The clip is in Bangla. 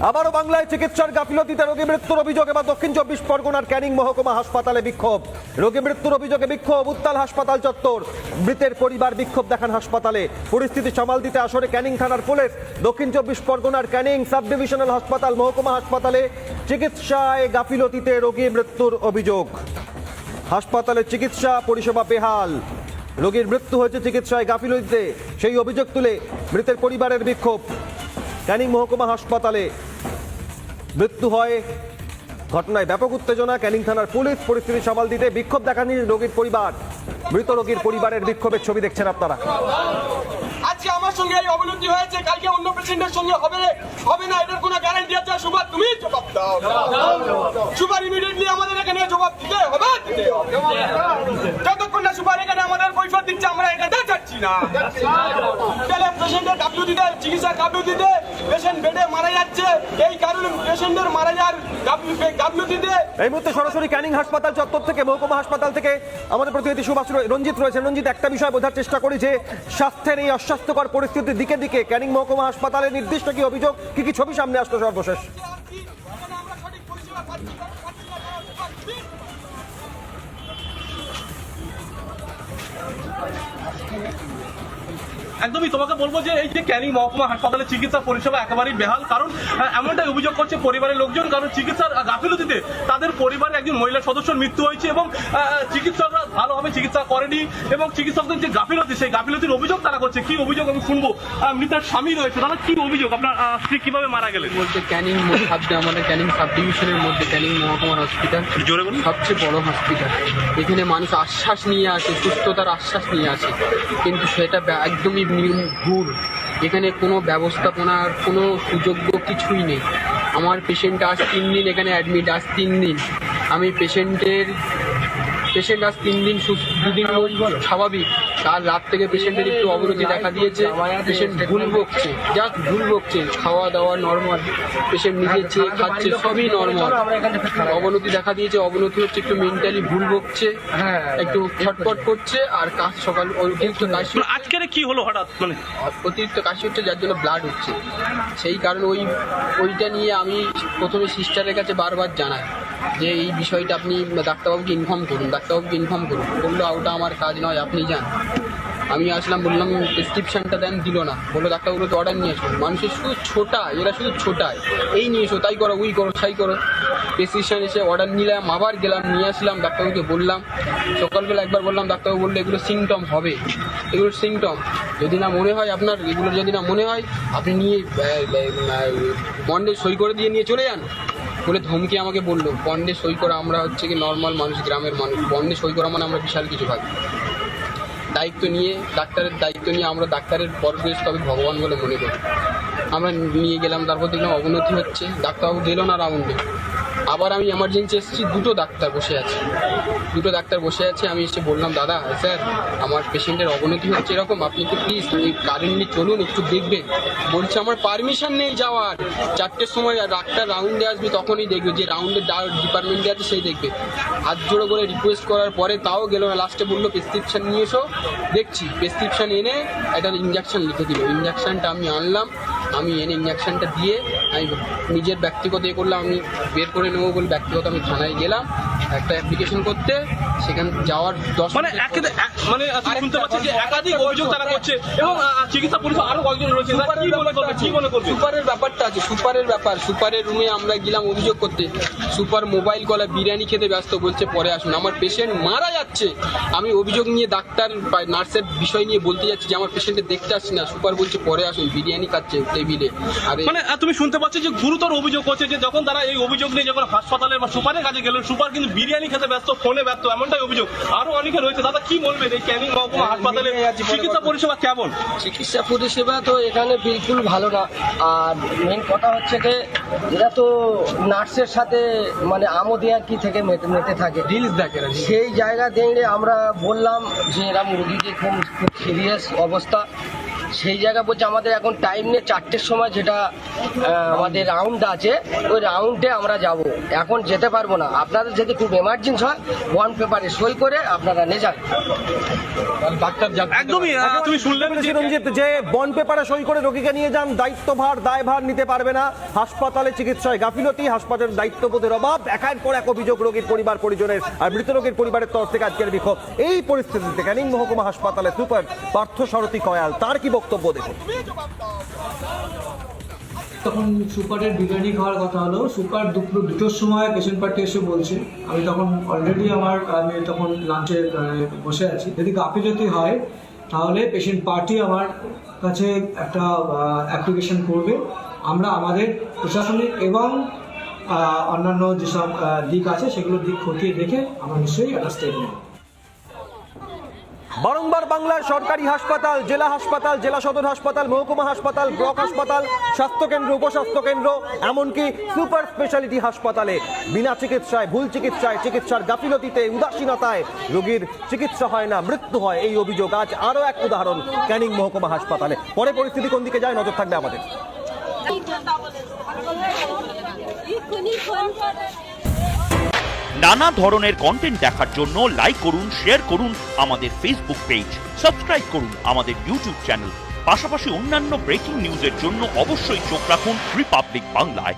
আবারও বাংলায় চিকিৎসার গাফিলতিতে রোগী মৃত্যুর অভিযোগ। এবার দক্ষিণ 24 পরগনার ক্যানিং মহকুমা হাসপাতালে বিক্ষোভ। রোগী মৃত্যুর অভিযোগে বিক্ষোভ উত্তাল হাসপাতাল চত্বর। মৃতের পরিবার বিক্ষোভ দেখান হাসপাতালে। পরিস্থিতি সামাল দিতে আসরে ক্যানিং থানার পুলিশ। দক্ষিণ 24 পরগনার ক্যানিং সাব ডিভিশনাল হাসপাতাল মহকুমা হাসপাতালে চিকিৎসায় গাফিলতিতে রোগী মৃত্যুর অভিযোগ। হাসপাতালে চিকিৎসা পরিষেবা বেহাল। রোগীর মৃত্যু হয়েছে চিকিৎসায় গাফিলতিতে, সেই অভিযোগ তুলে মৃতের পরিবারের বিক্ষোভ। ক্যানিং মহকুমা হাসপাতালে মৃত্যু হয়, ঘটনায় ব্যাপক উত্তেজনা। ক্যানিং থানার পুলিশ। পরিস্থিতি সামাল দিতে বিক্ষোভ দেখান রোগীর পরিবার। মৃত রোগীর পরিবারের বিক্ষোভের ছবি দেখছেন আপনারা। আজকে আমার সঙ্গে এই অবনতি হয়েছে, কালকে অন্য পেশেন্টের সঙ্গে হবে না, এটার কোনো গ্যারান্টি আছে? সুপার, তুমি জবাব দাও। সুপার ইমিডিয়েটলি আমাদের এখানে জবাব দিতে হবে। যতক্ষণ না সুপার এখানে আমাদের কৈফিয়ত দিচ্ছে, আমরা এখানটা যাচ্ছি না। তাহলে পেশেন্টের গাফিলতিতে, চিকিৎসার গাফিলতিতে পেশেন্ট বেডে মারা যাচ্ছে। এই কারণে পেশেন্টের মারা যাওয়ার গাফিলতিতে এই মুহূর্তে সরাসরি ক্যানিং হাসপাতাল চত্বর থেকে, মহকুমা হাসপাতাল থেকে আমাদের প্রতিনিধি সুভাষ রঞ্জিত রয়েছেন। রঞ্জিত, একটা বিষয় বোঝার চেষ্টা করি যে স্বাস্থ্যের এই অস্বাস্থ্যকর পরিস্থিতির দিকে দিকে ক্যানিং মহকুমা হাসপাতালে নির্দিষ্ট কি অভিযোগ, কি ছবি সামনে আসলো সর্বশেষ? একদমই তোমাকে বলবো যে এই যে ক্যানিং মহকুমা হাসপাতালে চিকিৎসা পরিষেবা একেবারেই বেহাল। কারণ এমনটাই অভিযোগ করছে পরিবারের লোকজন। কারণ চিকিৎসার গাফিলতিতে তাদের পরিবারে একজন মহিলা সদস্যের মৃত্যু হয়েছে এবং চিকিৎসকরা ভালোভাবে চিকিৎসা করেনি এবং চিকিৎসকদের যে গাফিলতি, সেই গাফিলতির অভিযোগ তারা করছে। কি অভিযোগ আমি শুনবো। মৃতার স্বামী রয়েছে, তারা কি অভিযোগ? আপনার স্ত্রী কিভাবে মারা গেলেন? বলতে ক্যানিং আমাদের ক্যানিং সাব ডিভিশনের মধ্যে ক্যানিং মহকুমার হসপিটাল জোরে বলুন। সবচেয়ে বড় হসপিটাল। এখানে মানুষ আশ্বাস নিয়ে আসে, সুস্থতার আশ্বাস নিয়ে আসে, কিন্তু সেটা একদমই ভুল। এখানে কোনো ব্যবস্থাপনার কোনো সুযোগ্য কিছুই নেই। আমার পেশেন্ট আজ 3 দিন এখানে অ্যাডমিট, আজ 3 দিন। আমি পেশেন্ট আজ 3 দিন 2 দিন স্বাভাবিক। কাল রাত থেকে পেশেন্টের একটু অবনতি দেখা দিয়েছে। পেশেন্ট ভুল বকছে, জাস্ট ভুল বকছে। খাওয়া দাওয়া নর্মাল, পেশেন্ট নিজে চেয়ে খাচ্ছে, সবই নর্মাল। অবনতি দেখা দিয়েছে, অবনতি হচ্ছে, একটু মেন্টালি ভুল বকছে, একটু ছটপট করছে। আর কাজ সকাল অতিরিক্ত কাশি। আজকের কি হলো হঠাৎ? মানে অতিরিক্ত কাশি হচ্ছে, যার জন্য ব্লাড হচ্ছে। সেই কারণে ওইটা নিয়ে আমি প্রথমে সিস্টারের কাছে বারবার জানাই যে এই বিষয়টা আপনি ডাক্তারবাবুকে ইনফর্ম করুন, বললো ওটা আমার কাজ নয়, আপনি যান। আমি আসলাম, বললাম প্রেসক্রিপশনটা দেন, দিল না। বললো ডাক্তারবাবুকে তো অর্ডার নিয়ে আসুন। মানুষের শুধু এরা শুধু ছোটায়, এই নিয়ে এসো, তাই করো, উই করো, ছাই করো। প্রেসক্রিপশন এসে অর্ডার নিলাম, আবার গেলাম, নিয়ে আসলাম, ডাক্তারবাবুকে বললাম। সকালবেলা একবার বললাম, ডাক্তারবাবু বললো এগুলো সিমটম হবে, এগুলো সিমটম। যদি না মনে হয় আপনার, এগুলো যদি না মনে হয় আপনি নিয়ে বন্ডে সই করে দিয়ে নিয়ে চলে যান বলে ধমকি আমাকে বললো। বন্ডে সই করা, আমরা হচ্ছে কি নর্মাল মানুষ, গ্রামের মানুষ, বন্ডে সই করা মানে আমরা বিশাল কিছু ভাবি। ডাক্তারের দায়িত্ব নিয়ে আমরা ডাক্তারের পরবেশ তবে ভগবান বলে মনে করি। আমরা নিয়ে গেলাম, তারপর দেখলাম অবনতি হচ্ছে, ডাক্তারবাবু দিল না রাউন্ডে। আবার আমি এমার্জেন্সি এসেছি, দুটো ডাক্তার বসে আছে। আমি এসে বললাম, দাদা স্যার আমার পেশেন্টের অবনতি হচ্ছে এরকম, আপনি একটু প্লিজ কারেন্টলি চলুন, একটু দেখবেন। বলছে আমার পারমিশন নেই যাওয়ার, 4টের সময় ডাক্তার রাউন্ডে আসবে, তখনই দেখবে, যে রাউন্ডে ডিপার্টমেন্টে আছে সেই দেখবে। হাত জোড়ো করে রিকোয়েস্ট করার পরে তাও গেল না। লাস্টে বললো প্রেসক্রিপশন নিয়ে এসো, দেখছি। প্রেসক্রিপশন এনে একটা ইঞ্জেকশন লিখে দিল। ইঞ্জেকশনটা আমি আনলাম, আমি এনে ইঞ্জেকশনটা দিয়ে আমি নিজের ব্যক্তিগত করলাম, আমি বের করে নেবো বলে ব্যক্তিগত আমি থানায় গেলাম একটা অ্যাপ্লিকেশন করতে। সেখানে যাওয়ার 10 মানে শুনতে পাচ্ছি যে একাধিক অভিযোগ তারা করছে এবং চিকিৎসা পরিষেবা আরো কয়েকজন রয়েছে। কি মনে করবে? সুপারের ব্যাপারটা আছে, সুপারের রুমে আমরা গেলাম অভিযোগ করতে। সুপার মোবাইল কলা বিরিয়ানি খেতে ব্যস্ত, বলছে পরে আসুন। আমার পেশেন্ট মারা যাচ্ছে, আমি অভিযোগ নিয়ে ডাক্তার নার্সের বিষয় নিয়ে বলতে যাচ্ছি যে আমার পেশেন্টের দেখতে আসছি না। সুপার বলছে পরে আসুন, বিরিয়ানি খাচ্ছে টেবিলে। আরে মানে তুমি শুনতে পাচ্ছ যে গুরুতর অভিযোগ করছে যে যখন তারা এই অভিযোগ নিয়ে যখন হাসপাতালে বা সুপারের কাছে গেলেন, সুপার কিন্তু বিরিয়ানি খেতে ব্যস্ত, ফোনে ব্যস্ত, এমনটাই অভিযোগ। আরো অনেকে রয়েছে। দাদা কি বলবেন এই ক্যানিং মহকুমা হাসপাতালে চিকিৎসা পরিষেবা কেমন? চিকিৎসা পরিষেবা তো এখানে বিলকুল ভালো না। আর মেন কথা হচ্ছে যে এরা তো নার্সের সাথে মানে আমোদিয়া কি থেকে মেতে থাকে, রিলস দেখে না। সেই জায়গা দেখলে আমরা বললাম যে এরা মুরগিকে খুব সিরিয়াস অবস্থা, সেই জায়গায় বলছে আমাদের এখন টাইম নেই, 4টের সময় যেটা আমাদের রাউন্ড আছে ওই রাউন্ডে আমরা যাব, এখন যেতে পারবো না, আপনাদের যদি খুব এমার্জেন্সি হয় বন্ড পেপারে সই করে আপনারা নিয়ে যান। ডাক্তার একদমই তুমি শুনলেন যে চিরঞ্জিত, যে বন্ড পেপারে সই করে রোগীকে নিয়ে যান, দায়িত্বভার দায়ভার নিতে পারবে না, হাসপাতালে চিকিৎসায় গাফিলতি, হাসপাতালের দায়িত্ববোধের অভাব, একের পর এক অভিযোগ রোগীর পরিবার পরিজনের আর মৃত রোগীর পরিবারের তরফ থেকে আজকের বিক্ষোভ। এই পরিস্থিতিতে ক্যানিং মহকুমা হাসপাতালে সুপার পার্থ সারথী কয়াল, তার কি বক্তব্য দেখুন। তখন সুপারের বিরিয়ানি খাওয়ার কথা হলো, সুপার দুপুর 2টোর সময় পেশেন্ট পার্টি এসে বলছে, আমি তখন অলরেডি আমি তখন লাঞ্চে বসে আছি, যদি গাফিলতি হয় তাহলে পেশেন্ট পার্টি আমার কাছে একটা অ্যাপ্লিকেশন করবে, আমরা আমাদের প্রশাসনিক এবং অন্যান্য যেসব দিক আছে সেগুলো দিক খতিয়ে দেখে আমরা নিশ্চয়ই একটা স্টেপ নেব। বারংবার বাংলার সরকারি হাসপাতাল, জেলা হাসপাতাল, জেলা সদর হাসপাতাল, মহকুমা হাসপাতাল, ব্লক হাসপাতাল, স্বাস্থ্যকেন্দ্র, উপস্বাস্থ্যকেন্দ্র, এমনকি সুপার স্পেশালিটি হাসপাতালে বিনা চিকিৎসায়, ভুল চিকিৎসায়, চিকিৎসার গাফিলতিতে, উদাসীনতায় রোগীর চিকিৎসা হয় না, মৃত্যু হয়। এই অভিযোগ আজ আরও এক উদাহরণ ক্যানিং মহকুমা হাসপাতালে। পরে পরিস্থিতি কোন দিকে যায় নজর থাকবে আমাদের। নানা ধরনের কন্টেন্ট দেখার জন্য লাইক করুন, শেয়ার করুন আমাদের ফেসবুক পেজ, সাবস্ক্রাইব করুন আমাদের ইউটিউব চ্যানেল। পাশাপাশি অন্যান্য ব্রেকিং নিউজের জন্য অবশ্যই চোখ রাখুন রিপাবলিক বাংলায়।